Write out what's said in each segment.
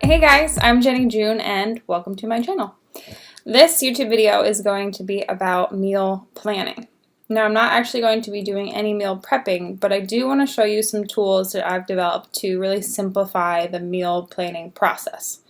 Hey guys, I'm Jenny June and welcome to my channel. This YouTube video is going to be about meal planning. Now I'm not actually going to be doing any meal prepping, but I do want to show you some tools that I've developed to really simplify the meal planning process.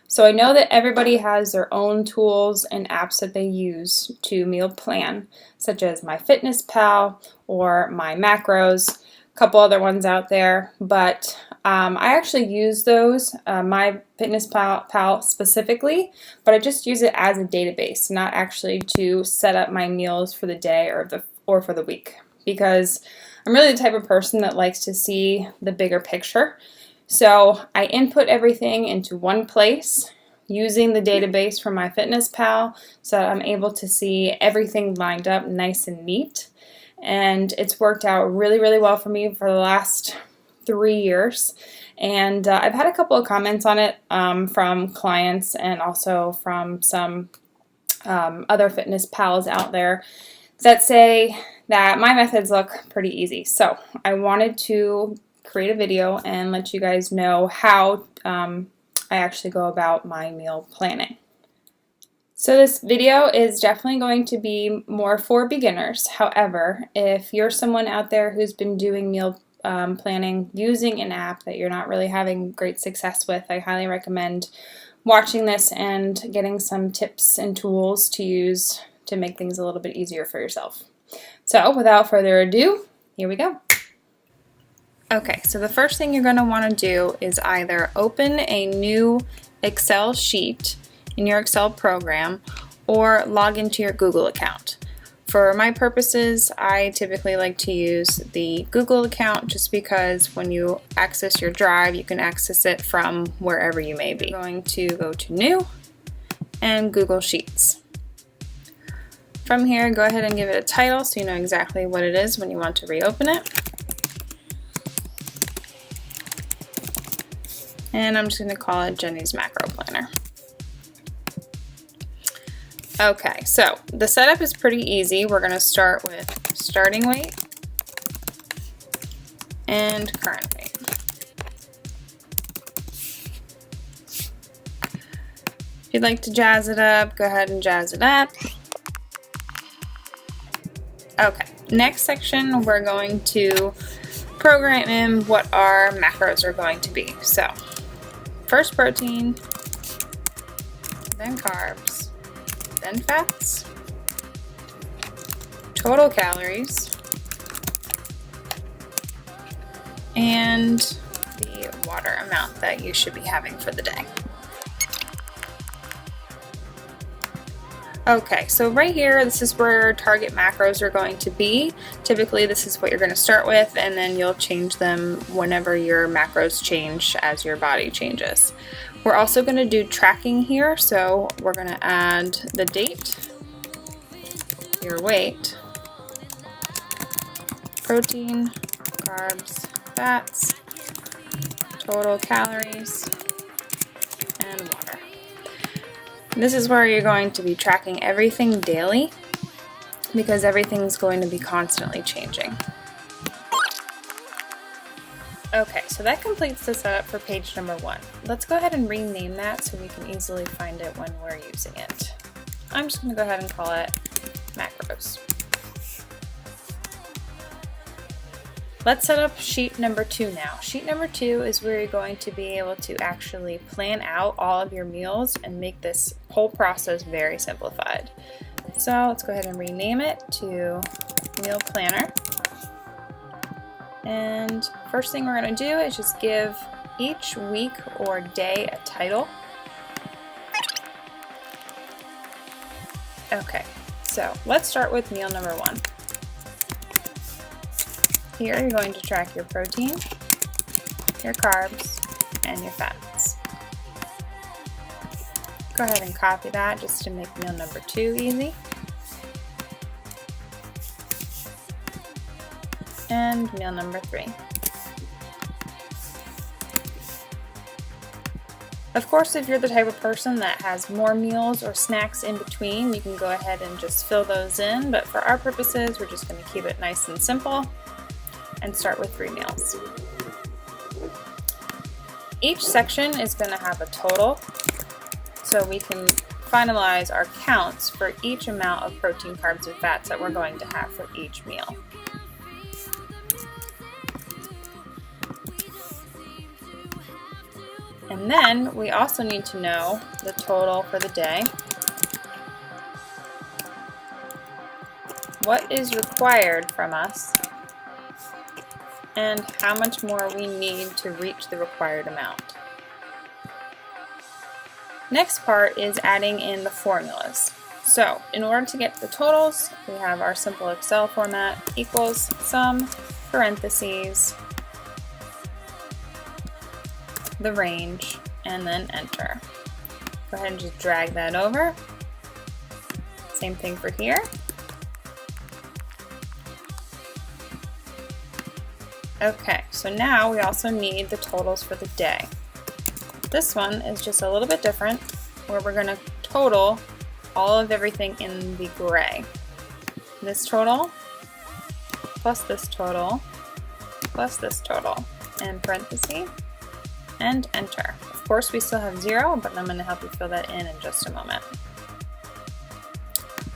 So I know that everybody has their own tools and apps that they use to meal plan, such as MyFitnessPal or My Macros, a couple other ones out there, but I actually use those, MyFitnessPal specifically, but I just use it as a database, not actually to set up my meals for the day or for the week, because I'm really the type of person that likes to see the bigger picture. So I input everything into one place using the database from MyFitnessPal so that I'm able to see everything lined up nice and neat. And it's worked out really, really well for me for the last 3 years. And I've had a couple of comments on it from clients and also from some other fitness pals out there that say that my methods look pretty easy. So I wanted to create a video and let you guys know how I actually go about my meal planning. So this video is definitely going to be more for beginners. However, if you're someone out there who's been doing meal planning using an app that you're not really having great success with, I highly recommend watching this and getting some tips and tools to use to make things a little bit easier for yourself. So without further ado, here we go. Okay, so the first thing you're going to want to do is either open a new Excel sheet in your Excel program or log into your Google account. For my purposes, I typically like to use the Google account just because when you access your drive, you can access it from wherever you may be. I'm going to go to New and Google Sheets. From here, go ahead and give it a title so you know exactly what it is when you want to reopen it. And I'm just going to call it Jenny's Macro Planner. Okay, so the setup is pretty easy. We're going to start with starting weight and current weight. If you'd like to jazz it up, go ahead and jazz it up. Okay, next section we're going to program in what our macros are going to be. So, first protein, then carbs, then fats, total calories, and the water amount that you should be having for the day. Okay, so right here, this is where target macros are going to be. Typically, this is what you're going to start with, and then you'll change them whenever your macros change as your body changes. We're also going to do tracking here, so we're going to add the date, your weight, protein, carbs, fats, total calories, and water. This is where you're going to be tracking everything daily because everything's going to be constantly changing. Okay, so that completes the setup for page number 1. Let's go ahead and rename that so we can easily find it when we're using it. I'm just going to go ahead and call it macros. Let's set up sheet number 2 now. Sheet number 2 is where you're going to be able to actually plan out all of your meals and make this whole process very simplified. So let's go ahead and rename it to Meal Planner. And first thing we're going to do is just give each week or day a title. Okay, so let's start with meal number 1. Here you're going to track your protein, your carbs, and your fats. Go ahead and copy that just to make meal number 2 easy. And meal number 3. Of course, if you're the type of person that has more meals or snacks in between, you can go ahead and just fill those in, but for our purposes, we're just going to keep it nice and simple and start with 3 meals. Each section is going to have a total, so we can finalize our counts for each amount of protein, carbs, and fats that we're going to have for each meal. And then we also need to know the total for the day, what is required from us, and how much more we need to reach the required amount. Next part is adding in the formulas. So in order to get the totals, we have our simple Excel format, equals sum, parentheses, the range, and then enter. Go ahead and just drag that over. Same thing for here. Okay, so now we also need the totals for the day. This one is just a little bit different, where we're going to total all of everything in the gray. This total, plus this total, plus this total, and parentheses, and enter. Of course, we still have 0, but I'm going to help you fill that in just a moment.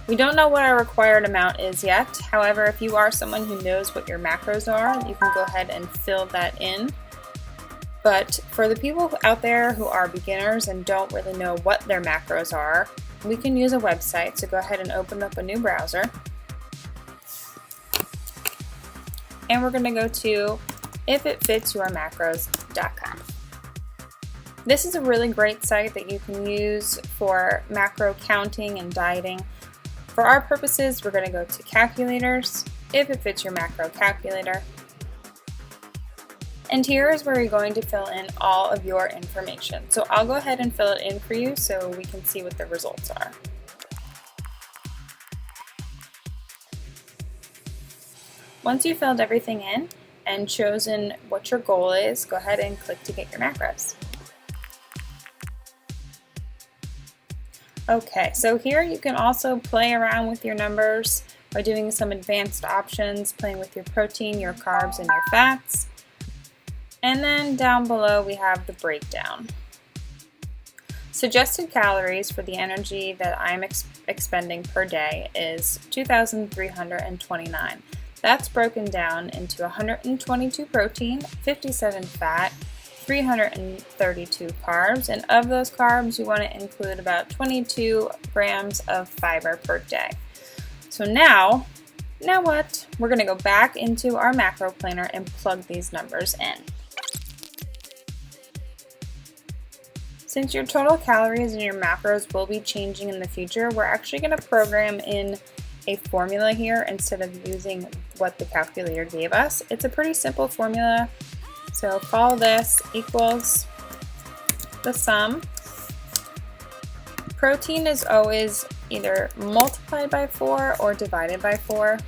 We don't know what our required amount is yet. However, if you are someone who knows what your macros are, you can go ahead and fill that in. But for the people out there who are beginners and don't really know what their macros are, we can use a website. So go ahead and open up a new browser. And we're going to go to ifitfitsyourmacros.com. This is a really great site that you can use for macro counting and dieting. For our purposes, we're going to go to calculators, if it fits your macro calculator. And here is where you're going to fill in all of your information. So I'll go ahead and fill it in for you so we can see what the results are. Once you've filled everything in and chosen what your goal is, go ahead and click to get your macros. Okay, so here you can also play around with your numbers by doing some advanced options, playing with your protein, your carbs, and your fats. And then down below we have the breakdown. Suggested calories for the energy that I'm expending per day is 2,329. That's broken down into 122 protein, 57 fat, 332 carbs, and of those carbs you want to include about 22 grams of fiber per day. So now what? We're going to go back into our macro planner and plug these numbers in. Since your total calories and your macros will be changing in the future, we're actually going to program in a formula here instead of using what the calculator gave us. It's a pretty simple formula. So follow this, equals the sum. Protein is always either multiplied by 4 or divided by 4.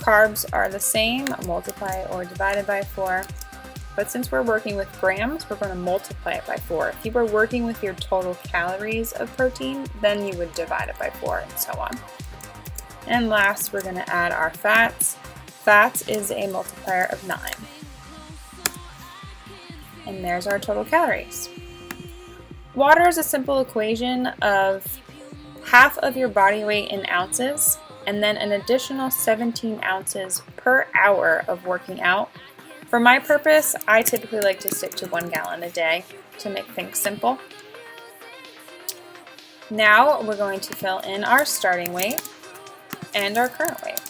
Carbs are the same, multiply or divided by 4. But since we're working with grams, we're going to multiply it by 4. If you were working with your total calories of protein, then you would divide it by 4 and so on. And last, we're going to add our fats. Fats is a multiplier of 9. And there's our total calories. Water is a simple equation of half of your body weight in ounces and then an additional 17 ounces per hour of working out. For my purpose, I typically like to stick to 1 gallon a day to make things simple. Now we're going to fill in our starting weight and our current weight.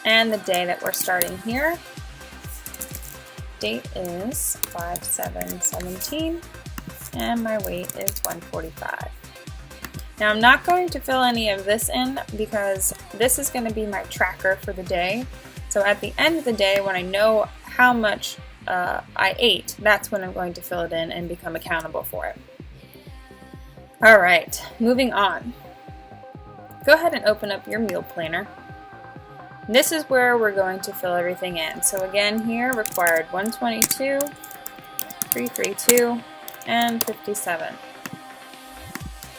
And the day that we're starting here, date is 5/7/17, and my weight is 145. Now I'm not going to fill any of this in because this is going to be my tracker for the day. So at the end of the day, when I know how much I ate, that's when I'm going to fill it in and become accountable for it. All right, moving on. Go ahead and open up your meal planner. This is where we're going to fill everything in. So again here, required 122, 332, and 57.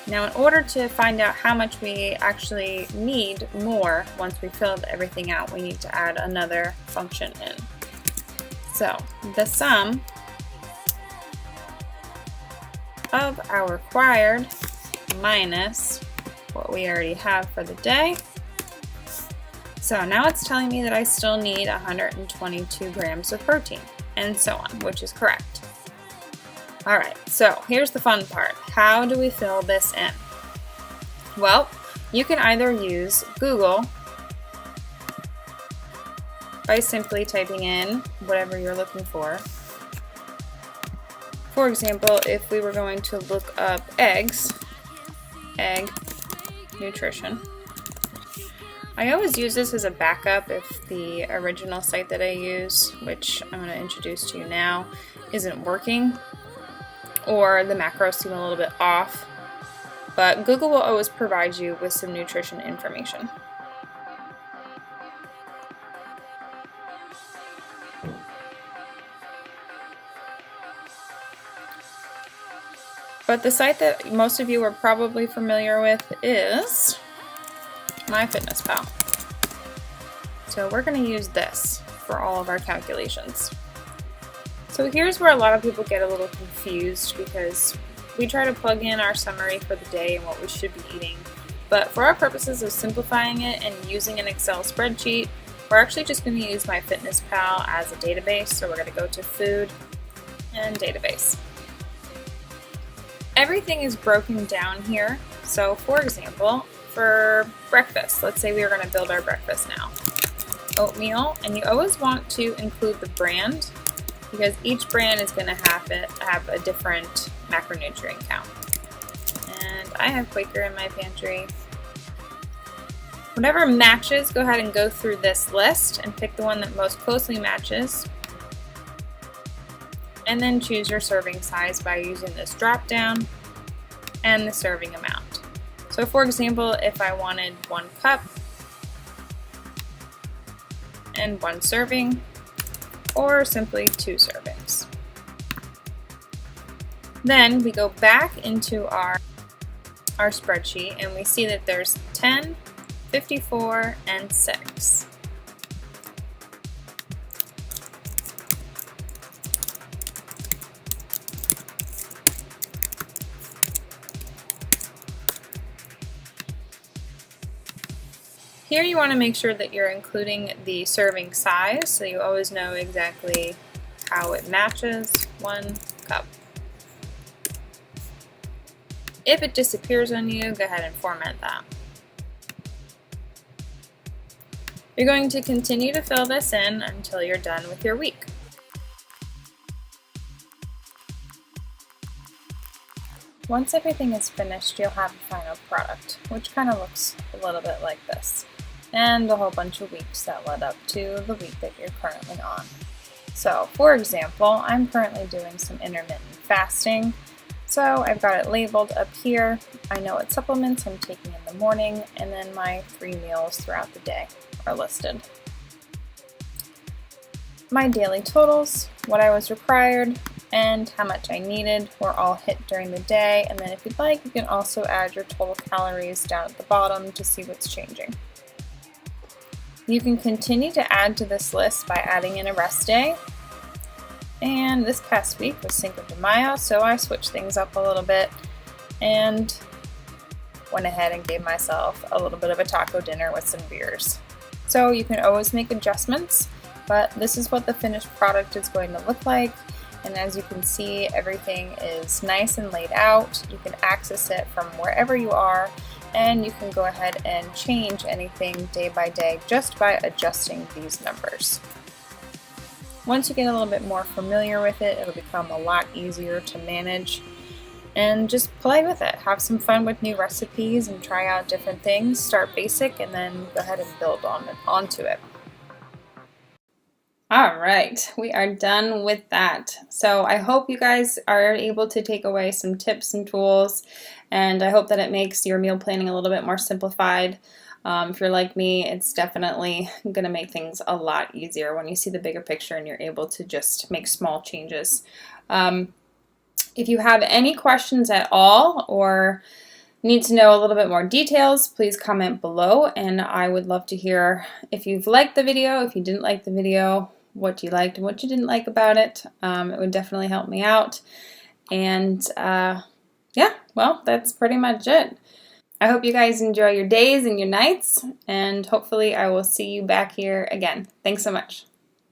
Now in order to find out how much we actually need more once we filled everything out, we need to add another function in. So the sum of our required minus what we already have for the day. So now it's telling me that I still need 122 grams of protein, and so on, which is correct. Alright, so here's the fun part. How do we fill this in? Well, you can either use Google by simply typing in whatever you're looking for. For example, if we were going to look up eggs, egg nutrition. I always use this as a backup if the original site that I use, which I'm going to introduce to you now, isn't working, or the macros seem a little bit off. But Google will always provide you with some nutrition information. But the site that most of you are probably familiar with is MyFitnessPal. So we're going to use this for all of our calculations. So here's where a lot of people get a little confused, because we try to plug in our summary for the day and what we should be eating. But for our purposes of simplifying it and using an Excel spreadsheet, we're actually just going to use MyFitnessPal as a database. So we're going to go to Food and Database. Everything is broken down here. So for example, for breakfast, let's say we are going to build our breakfast now. Oatmeal, and you always want to include the brand, because each brand is going to have a different macronutrient count. And I have Quaker in my pantry. Whatever matches, go ahead and go through this list and pick the one that most closely matches. And then choose your serving size by using this drop down and the serving amount. So for example, if I wanted 1 cup and 1 serving, or simply 2 servings. Then we go back into our spreadsheet and we see that there's 10, 54, and 6. Here you want to make sure that you're including the serving size, so you always know exactly how it matches. 1 cup. If it disappears on you, go ahead and format that. You're going to continue to fill this in until you're done with your week. Once everything is finished, you'll have a final product, which kind of looks a little bit like this, and a whole bunch of weeks that led up to the week that you're currently on. So, for example, I'm currently doing some intermittent fasting, so I've got it labeled up here. I know what supplements I'm taking in the morning, and then my 3 meals throughout the day are listed. My daily totals, what I was required, and how much I needed were all hit during the day, and then if you'd like, you can also add your total calories down at the bottom to see what's changing. You can continue to add to this list by adding in a rest day, and this past week was Cinco de Mayo, so I switched things up a little bit and went ahead and gave myself a little bit of a taco dinner with some beers. So you can always make adjustments, but this is what the finished product is going to look like. And as you can see, everything is nice and laid out. You can access it from wherever you are, and you can go ahead and change anything day by day just by adjusting these numbers. Once you get a little bit more familiar with it, it'll become a lot easier to manage. And just play with it. Have some fun with new recipes and try out different things. Start basic and then go ahead and build onto it. All right, we are done with that. So I hope you guys are able to take away some tips and tools, and I hope that it makes your meal planning a little bit more simplified. If you're like me, it's definitely going to make things a lot easier when you see the bigger picture and you're able to just make small changes. If you have any questions at all or need to know a little bit more details, please comment below, and I would love to hear if you've liked the video, if you didn't like the video, what you liked and what you didn't like about it. It would definitely help me out. And yeah, well, that's pretty much it. I hope you guys enjoy your days and your nights, and hopefully I will see you back here again. Thanks so much.